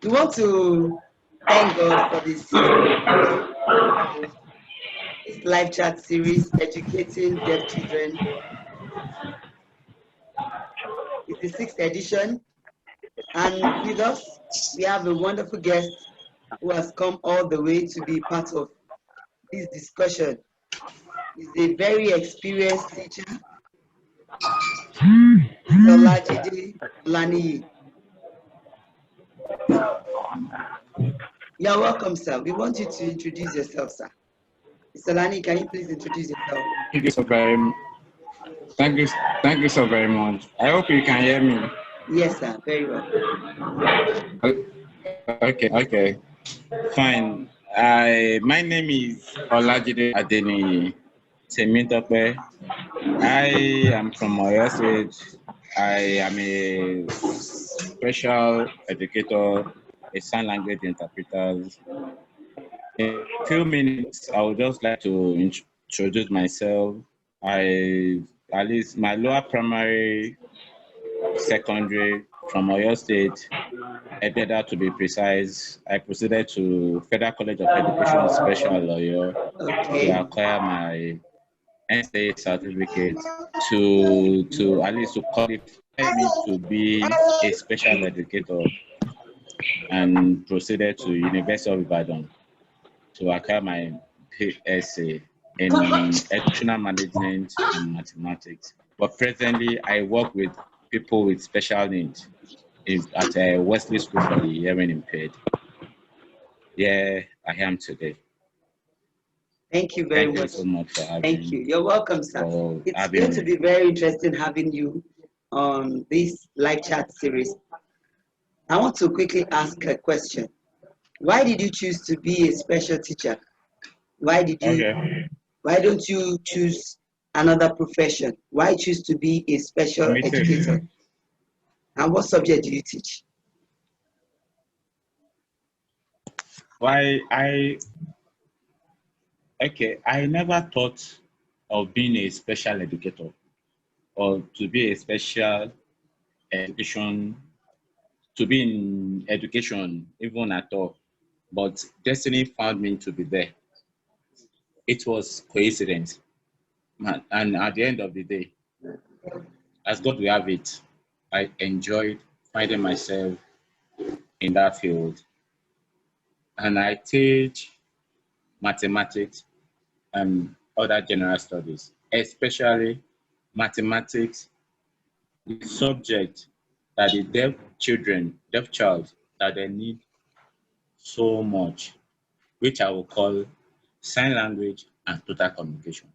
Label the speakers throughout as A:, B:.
A: We want to thank God for the sixth edition of this live chat series, Educating Deaf Children. It's the sixth edition, and with us, we have a wonderful guest who has come all the way to be part of this discussion. He's a very experienced teacher, Adeniyi. You're welcome, sir. We want you to introduce yourself, sir. Mr. Lani, can you please introduce yourself?
B: Thank you so very much. Thank you so very much. I hope you can hear me.
A: Yes, sir. Very well.
B: Okay. Fine. My name is Adeniyi. I am from Oyo State. I am a special educator, a sign language interpreter. In a few minutes, I would just like to introduce myself. At least my lower primary, secondary from Oyo State, Ededa to be precise. I proceeded to Federal College of Education Special Oyo to acquire my NCA certificate to at least to qualify me to be a special educator, and proceeded to University of Ibadan to acquire my PSA in educational management and mathematics. But presently, I work with people with special needs at Wesley School for the Hearing Impaired. Yeah, I am today.
A: Thank you very much.
B: Thank you so much for having me.
A: Thank you. You're welcome, sir. It's going to be very interesting having you on this live chat series. I want to quickly ask a question. Why did you choose to be a special teacher? Why don't you choose another profession? Why choose to be a special educator? And what subject do you teach?
B: I never thought of being a special educator or to be a special education, to be in education even at all. But destiny found me to be there. It was coincidence. And at the end of the day, as God will have it, I enjoyed finding myself in that field. And I teach mathematics and other general studies, especially mathematics, the subject that the deaf child, that they need so much, which I will call sign language and total communication.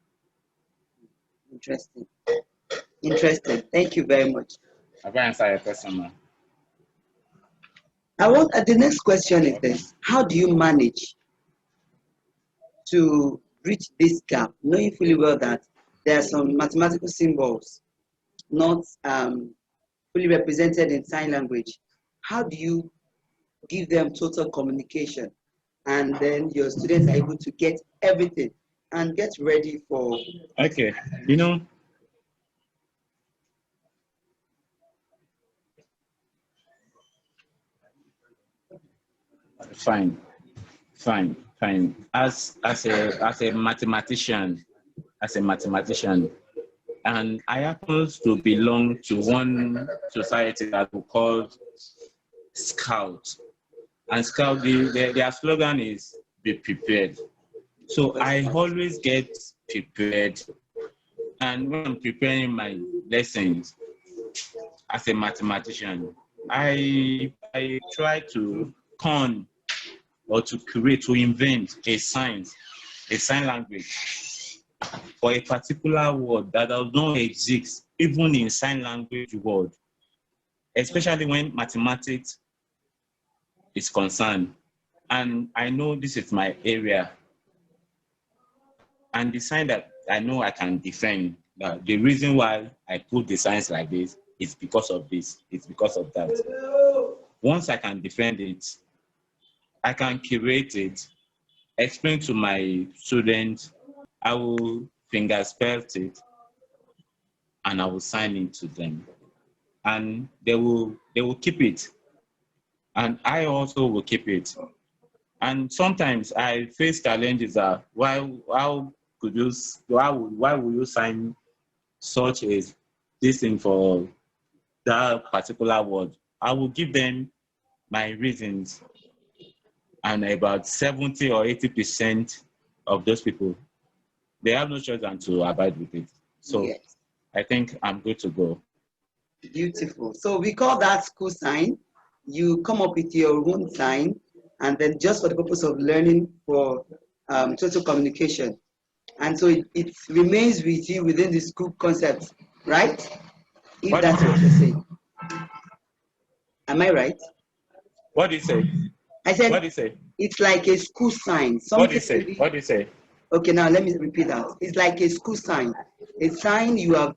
A: Interesting. Thank you very much.
B: Have I answered your question, ma'am?
A: The next question is this: how do you manage to bridge this gap, knowing fully well that there are some mathematical symbols not fully represented in sign language? How do you give them total communication, and then your students are able to get everything and get ready for?
B: Okay, Fine. As a mathematician, and I happen to belong to one society that we call Scout. And Scout, their slogan is "Be prepared." So I always get prepared, and when I'm preparing my lessons as a mathematician, I try to turn or to create, to invent a sign language for a particular word that does not exist even in sign language word, especially when mathematics is concerned. And I know this is my area, and the sign that I know I can defend, the reason why I put the signs like this is because of this, it's because of that. Once I can defend it, I can curate it, explain to my students, I will finger spell it, and I will sign it to them. And they will keep it. and I also will keep it. And sometimes I face challenges that why will you sign such a this thing for that particular word? I will give them my reasons, and about 70 or 80% of those people, they have no choice than to abide with it. So
A: Yes.
B: I think I'm good to go.
A: Beautiful. So we call that school sign. You come up with your own sign, and then just for the purpose of learning for total communication. And so it remains with you within the school concept, right? If that's what you're saying. Am I right?
B: What do you say?
A: I said,
B: what do you say?
A: It's like a school sign.
B: What do you say? What do you say?
A: Okay, now let me repeat that. It's like a school sign. A sign you have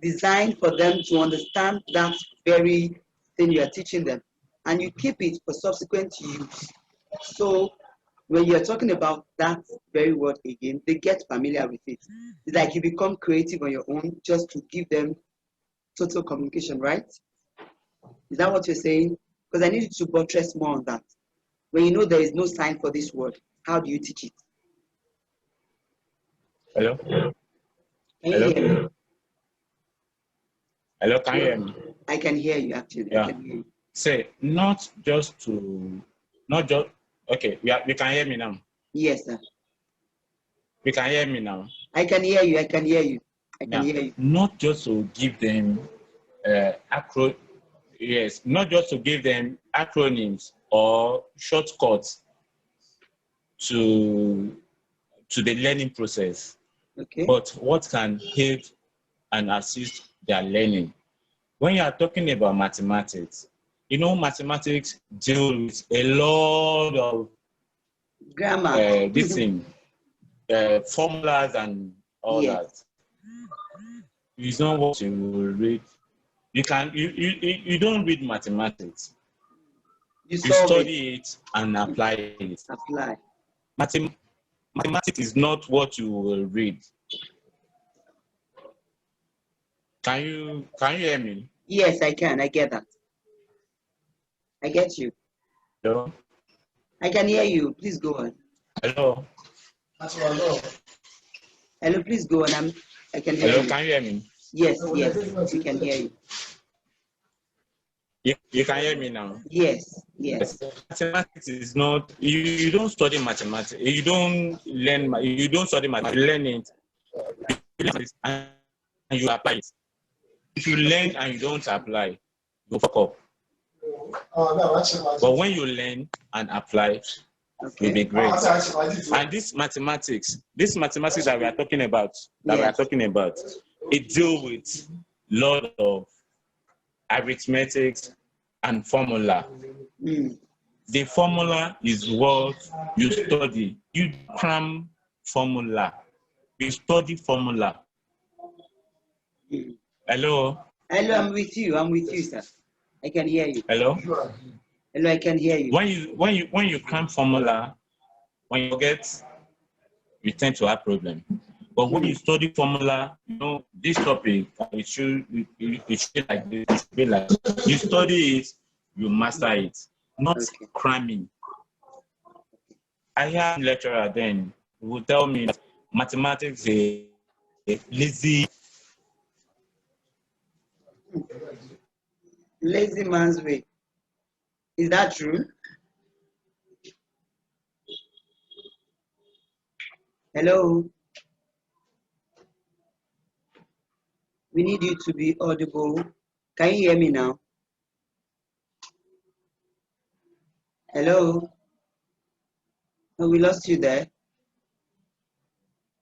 A: designed for them to understand that very thing you are teaching them. And you keep it for subsequent use. So when you're talking about that very word again, they get familiar with it. It's like you become creative on your own just to give them total communication, right? Is that what you're saying? Because I need you to buttress more on that. When you know there is no sign for this word, how do you teach it?
B: Hello?
A: Can
B: Hello?
A: you hear me?
B: Hello, can you hear me?
A: I can hear you, actually.
B: Yeah.
A: I can hear you.
B: Say, okay, you can hear me now.
A: Yes, sir.
B: You can hear me now.
A: I can hear you. I can hear you. I can hear you.
B: Not just to give them not just to give them acronyms or shortcuts to the learning process,
A: Okay.
B: but what can help and assist their learning. When you are talking about mathematics, mathematics deal with a lot of
A: Grammar.
B: formulas and all
A: Yes.
B: that. It's not what you will read. You don't read mathematics. You study it and apply it.
A: Apply.
B: Mathematics is not what you will read. Can you hear me?
A: Yes, I can. I get that. I get you.
B: Hello?
A: I can hear you. Please go on.
B: Hello?
A: Hello, please go on. I can hear
B: Hello,
A: you.
B: can you hear me?
A: Yes, we can hear you.
B: You can hear me now?
A: Yes.
B: Mathematics is not, you don't study mathematics. You don't study mathematics. You learn it. And you apply it. If you learn and you don't apply, you fuck up. But when you learn and apply, you'll be great. And this mathematics that we are talking about, it deals with a lot of arithmetic and formula. The formula is what you study. You cram formula. You study formula. Hello?
A: Hello, I'm with you, sir. I can hear you.
B: Hello?
A: Hello, I can hear you.
B: When you cram formula, when you forget, you tend to have problem. But when you study formula, this topic, it should be like this. It should be like this. You study it, you master it, not cramming. I have a lecturer then who would tell me that mathematics is
A: lazy man's way. Is that true? Hello? We need you to be audible. Can you hear me now? Hello? Oh, we lost you there.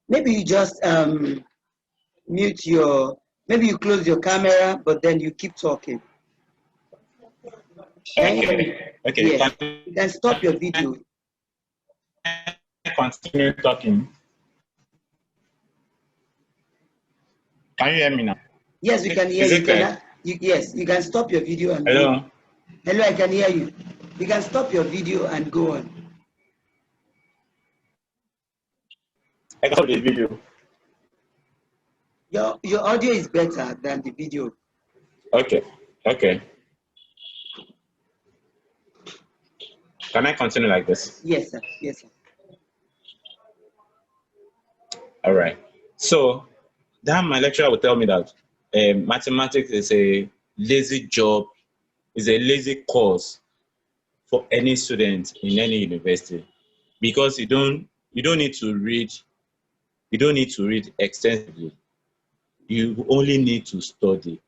A: Maybe you just maybe you close your camera, but then you keep talking. Can you hear me?
B: Okay.
A: Yes. You can stop your video.
B: Continue talking. Can you hear me now?
A: Yes, we can hear you. Yes, you can stop your video and
B: Hello.
A: go. Hello, I can hear you. You can stop your video and go on.
B: I can stop the video.
A: Your audio is better than the video.
B: Okay. Can I continue like this?
A: Yes, sir. Yes, sir.
B: All right. So that my lecturer would tell me that mathematics is a lazy job, is a lazy course for any student in any university because you don't need to read, you don't need to read extensively. You only need to study.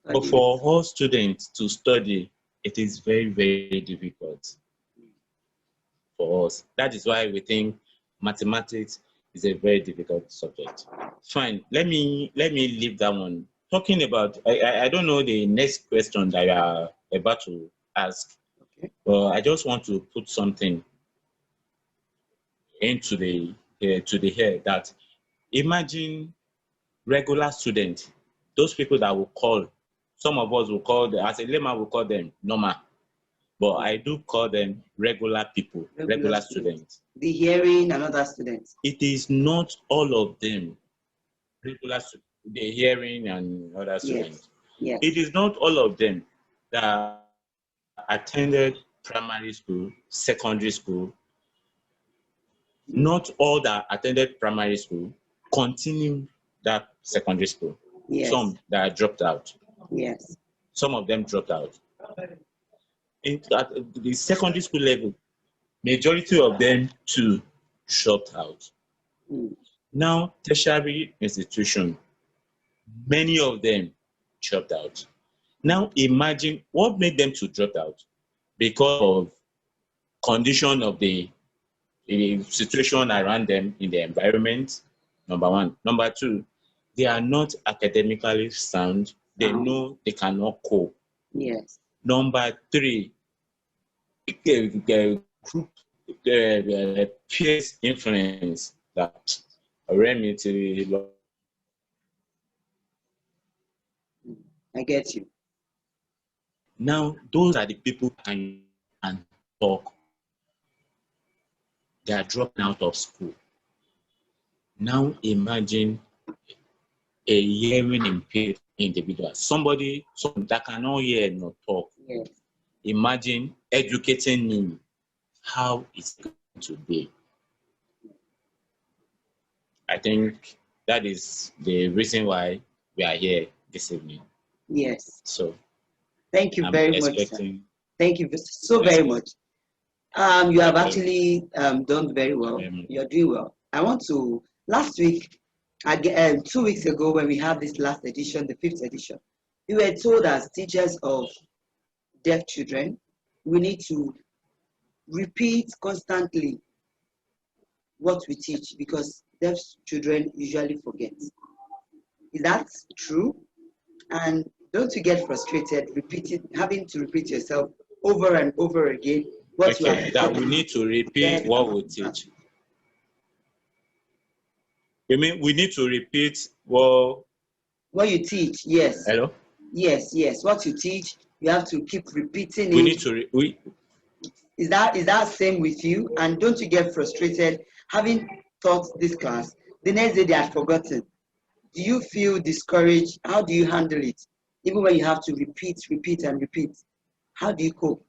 B: But
A: Study.
B: for all students to study, it is very, very difficult for us. That is why we think mathematics is a very difficult subject. Fine. Let me leave that one. Talking about, I don't know the next question that you are about to ask,
A: Okay.
B: but I just want to put something into the to the head that imagine regular students, those people that will call, some of us will call them, as a layman will call them normal, but I do call them regular people, regular students.
A: The hearing and other students.
B: It is not all of them, regular the hearing and other students.
A: Yes.
B: It is not all of them that attended primary school, secondary school. Not all that attended primary school continue that secondary school.
A: Yes.
B: Some that dropped out.
A: Yes.
B: Some of them dropped out. At the secondary school level, majority of them too dropped out. Now, tertiary institution, many of them dropped out. Now, imagine what made them to drop out because of condition of the situation around them in the environment, number one. Number two, they are not academically sound. They know they cannot cope.
A: Yes.
B: Number three, group peers influence that remedy.
A: I get you.
B: Now, those are the people can and talk. They are dropping out of school. Now imagine a hearing impaired individual, somebody that cannot hear nor talk.
A: Yes.
B: Imagine educating him how it's going to be. I think that is the reason why we are here this evening.
A: Yes.
B: So
A: thank you very much, sir. Thank you so very much. You have actually done very well. You're doing well. I want to, last week, 2 weeks ago, when we had this last edition, the 5th edition, we were told as teachers of deaf children, we need to repeat constantly what we teach because deaf children usually forget. Is that true? And don't you get frustrated having to repeat yourself over and over again?
B: That we need to repeat what we teach. You mean we need to repeat what
A: you teach? Yes.
B: Hello?
A: Yes. What you teach, you have to keep repeating
B: we
A: it.
B: Need to
A: Is that same with you? And don't you get frustrated having taught this class? The next day they are forgotten. Do you feel discouraged? How do you handle it? Even when you have to repeat and repeat, how do you cope?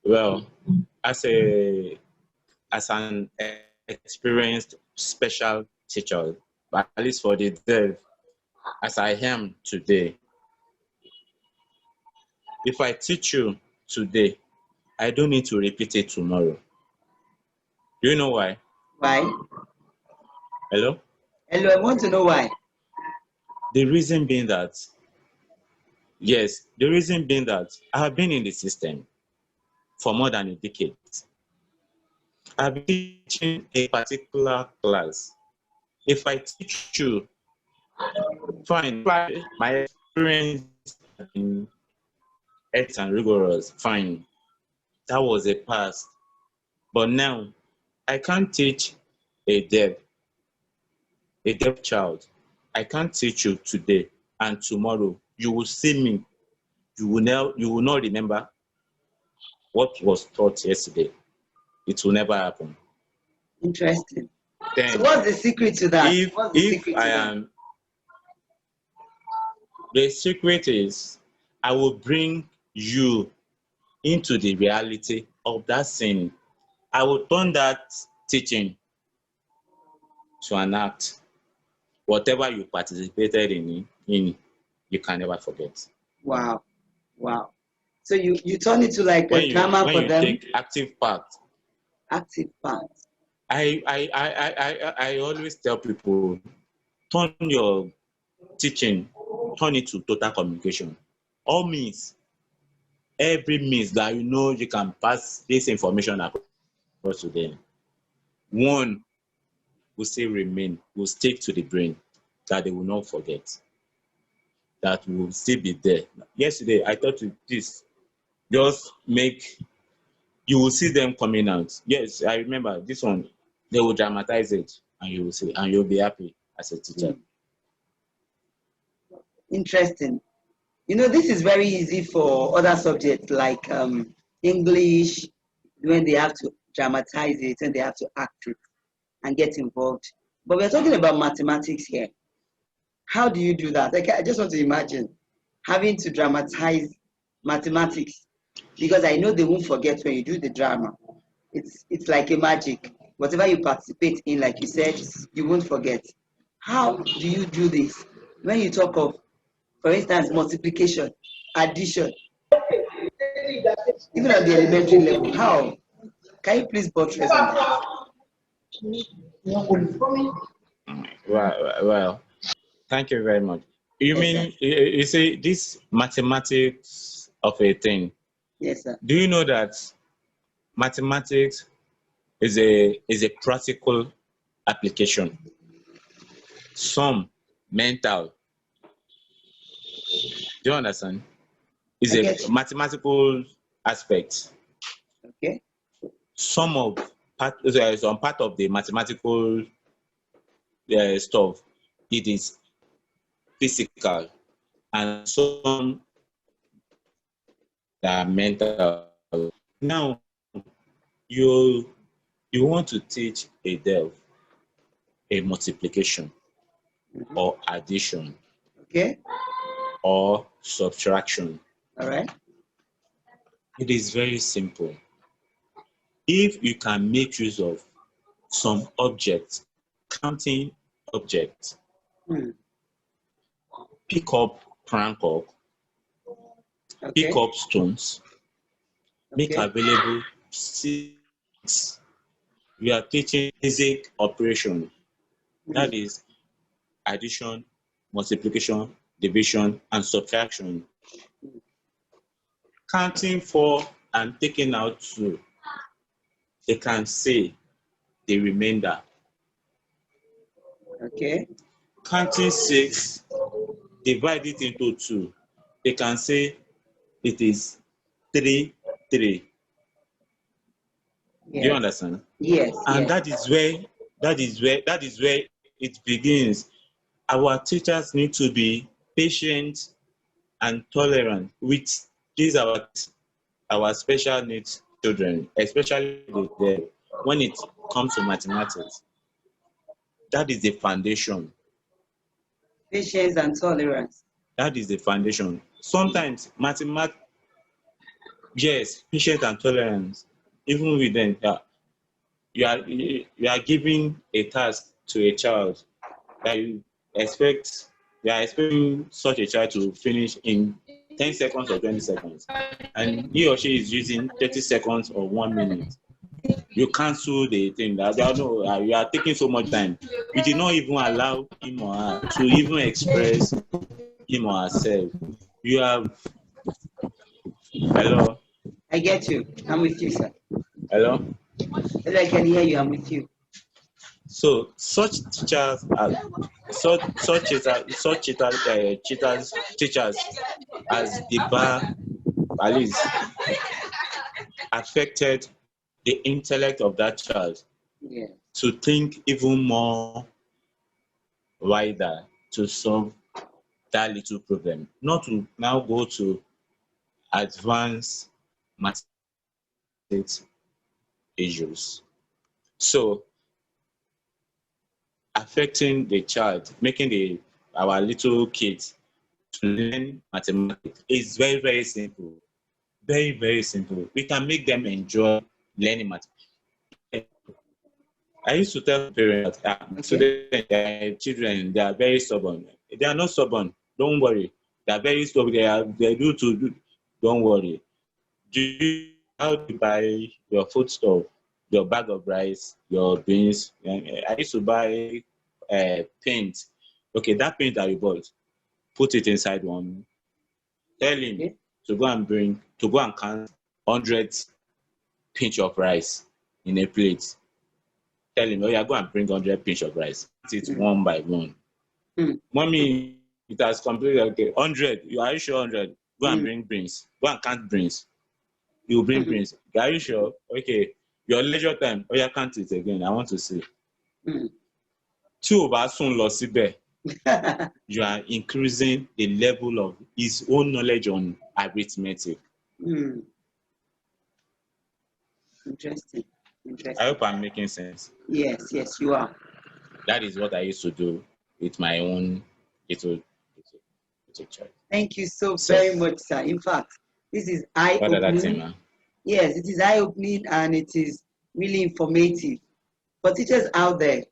B: Well, as an experienced special teacher, at least for the deaf, as I am today, if I teach you today, I don't need to repeat it tomorrow. Do you know why?
A: Why?
B: Hello?
A: Hello, I want to know why.
B: The reason being that I have been in the system for more than a decade. I've been teaching a particular class. If I teach you, fine, my experience in earth and rigorous, fine. That was a past. But now, I can't teach a deaf child. I can't teach you today and tomorrow. You will see me. You will not remember what was taught yesterday. It will never happen.
A: Interesting.
B: Then,
A: so what's the secret to that?
B: The secret is I will bring you into the reality of that scene, I will turn that teaching to an act. Whatever you participated in you can never forget.
A: Wow. Wow. So you turn it to like
B: When
A: a drama for
B: you
A: them?
B: take active part.
A: Active part.
B: I always tell people, turn your teaching, turn it to total communication. All means, every means that you know you can pass this information across to them. One will still remain, will stick to the brain, that they will not forget, that will still be there. Yesterday, I thought this just make, you will see them coming out. Yes, I remember this one, they will dramatize it and you will see, and you'll be happy as a teacher.
A: Interesting. You know, this is very easy for other subjects like English, when they have to dramatize it and they have to act it and get involved. But we're talking about mathematics here. How do you do that? Like, I just want to imagine having to dramatize mathematics, because I know they won't forget when you do the drama. It's like a magic. Whatever you participate in, like you said, you won't forget. How do you do this? When you talk of, for instance, multiplication, addition, even at the elementary level, how? Can you please buttress on that?
B: Well, thank you very much. You
A: Yes,
B: mean,
A: sir.
B: you say this mathematics of a thing.
A: Yes, sir.
B: Do you know that mathematics is a practical application? Some mental. Do you understand? Is
A: I get
B: a
A: you.
B: mathematical aspect.
A: Okay.
B: Some part of the mathematical stuff, it is physical, and some are mental. Now, you you want to teach a delve a multiplication
A: Mhm.
B: or addition
A: Okay.
B: or subtraction.
A: All right.
B: It is very simple. If you can make use of some objects, counting objects,
A: Hmm.
B: pick up, crank up, pick
A: Okay.
B: up stones, make
A: Okay.
B: available six. We are teaching basic operation.
A: Hmm.
B: That is addition, multiplication, division, and subtraction. Counting 4 and taking out 2, they can say the remainder.
A: Okay.
B: Counting 6, divide it into 2, they can say it is 3, 3. Do you
A: Yes.
B: understand?
A: Yes.
B: And
A: Yes.
B: that is where it begins. Our teachers need to be patient and tolerant with these our special needs children, especially when it comes to mathematics. That is the foundation.
A: Patience and tolerance.
B: That is the foundation. Sometimes mathematics, yes, patience and tolerance. Even with them, you are giving a task to a child that expect you are expecting such a child to finish in 10 seconds or 20 seconds, and he or she is using 30 seconds or 1 minute. You cancel the thing that no, you are taking so much time. You did not even allow him or her to even express him or herself. You have, hello,
A: I get you. I'm with you, sir.
B: hello.
A: If I can hear you, I'm with you.
B: So such teachers are teachers as the bar at least affected the intellect of that child
A: Yeah.
B: to think even more wider to solve that little problem, not to now go to advanced mathematics issues. So affecting the child, making our little kids to learn mathematics is very, very simple. Very, very simple. We can make them enjoy learning mathematics. I used to tell parents that students, their children, they are very stubborn. They are not stubborn. Don't worry. They are very stubborn. They do. Don't worry. How do you buy your foodstuff, your bag of rice, your beans? I used to buy paint. Okay, that paint that you bought, put it inside one. Tell him to go and count 100 pinch of rice in a plate. Tell him, oh yeah, go and bring 100 pinch of rice. Count it one by one. Mommy, it has completed. Okay, 100. Are you sure 100? Go and bring beans. Go and count beans. You bring beans. Are you sure? Okay. Your leisure time. Oh yeah, count it again. I want to see. Tí o bá sùn lọ síbẹ̀, you are increasing the level of his own knowledge on arithmetic.
A: Interesting.
B: I hope I'm making sense.
A: Yes, you are.
B: That is what I used to do with my own little child.
A: Thank you so very much, sir. In fact, this is eye-opening. Yes, it is eye-opening and it is really informative. For teachers out there,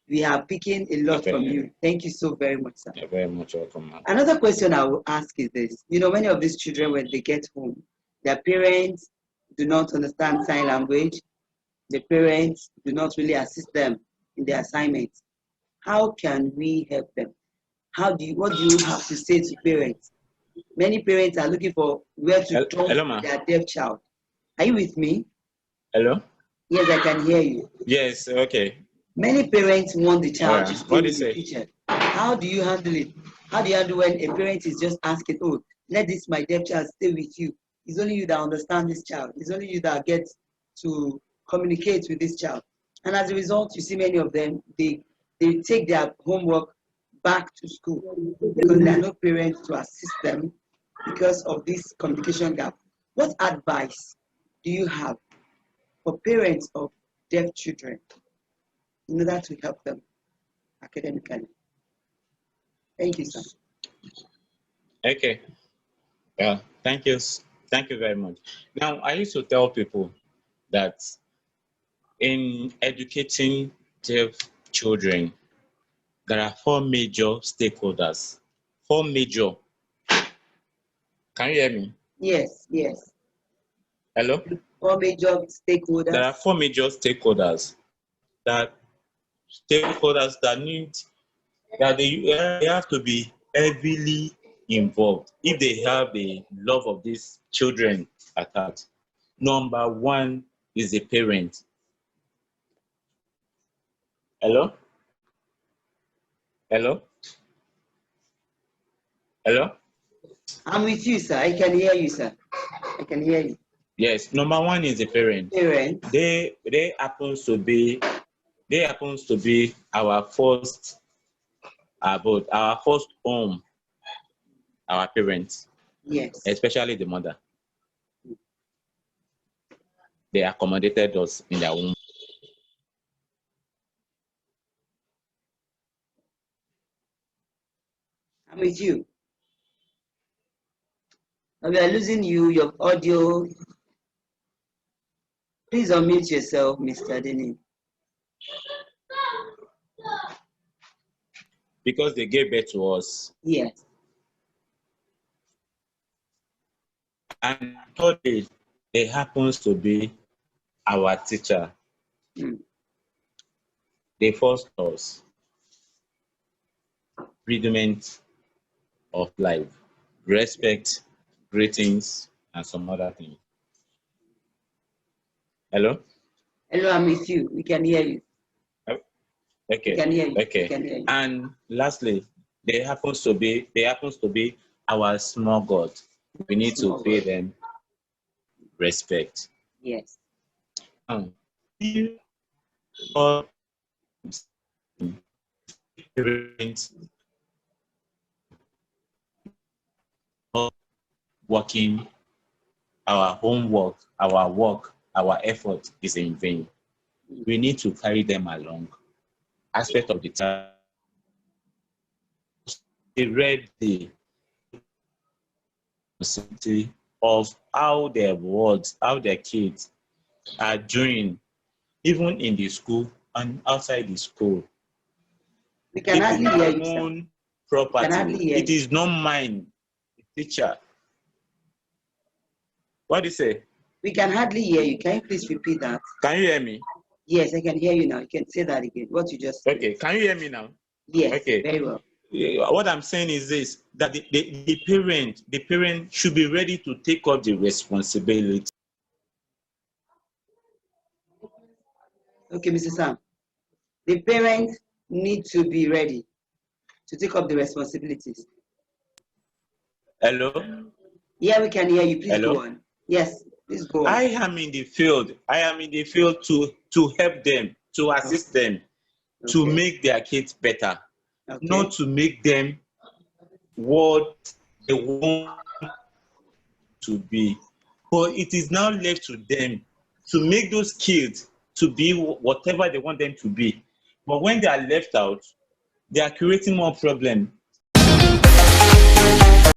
A: we are picking a lot from you. Thank you so very much, sir.
B: You're very much welcome.
A: Another question I will ask is this. You know, many of these children, when they get home, their parents do not understand sign language. The parents do not really assist them in their assignments. How can we help them? What do you have to say to parents? Many parents are looking for where to dump their deaf child. Are you with me?
B: Hello?
A: Yes, I can hear you.
B: Yes, okay.
A: Many parents want the child to stay with the teacher. How do you handle it? How do you handle when a parent is just asking, oh, let this my deaf child stay with you? It's only you that understand this child. It's only you that get to communicate with this child. And as a result, you see many of them, they take their homework back to school because there are no parents to assist them because of this communication gap. What advice do you have for parents of deaf children in order to help them academically? Thank you, sir.
B: Okay. Yeah, thank you. Thank you very much. Now, I used to tell people that in educating deaf children, there are 4 major stakeholders. 4 major. Can you hear me?
A: Yes.
B: Hello?
A: 4 major stakeholders.
B: There are 4 major stakeholders that need that they have to be heavily involved if they have the love of these children at heart. Number 1 is the parent. Hello? Hello? Hello?
A: I'm with you, sir. I can hear you, sir. I can hear you.
B: Yes, number 1 is the parent. They happens to be our first abode, our first home, our parents.
A: Yes.
B: Especially the mother. They accommodated us in their womb.
A: I'm with you. We are losing you, your audio. Please unmute yourself, Mr. Adeniyi.
B: Because they gave birth to us.
A: Yes.
B: And thirdly, they happens to be our teacher. They forced us rudiment of life, respect, greetings, and some other things. Hello?
A: Hello, I'm with you. We can hear you.
B: Okay.
A: We can hear you.
B: Okay.
A: We can hear you.
B: And lastly, they happens to be our small God. We need to pay them respect.
A: Yes.
B: Working, our homework, our work, our effort is in vain. We need to carry them along. Aspect of the time, they read the necessity of how their kids are doing, even in the school and outside the school.
A: We can
B: It is
A: hardly
B: my
A: hear you, sir.
B: own
A: We can hardly
B: property.
A: hear
B: It
A: you.
B: is not mine, the teacher. What do you say?
A: We can hardly hear you. Can you please repeat that?
B: Can you hear me?
A: Yes, I can hear you now. You can say that again. What you just said.
B: Okay, can you hear me now?
A: Yes,
B: Okay.
A: very well.
B: What I'm saying is this, that the parent should be ready to take up the responsibility.
A: Okay, Mr. Sam. The parents need to be ready to take up the responsibilities.
B: Hello?
A: Yeah, we can hear you. Please
B: Hello?
A: go on. Yes, please go on.
B: I am in the field. I am in the field to help them, to assist them, to
A: Okay.
B: make their kids better,
A: Okay.
B: not to make them what they want to be. But it is now left to them to make those kids to be whatever they want them to be. But when they are left out, they are creating more problem.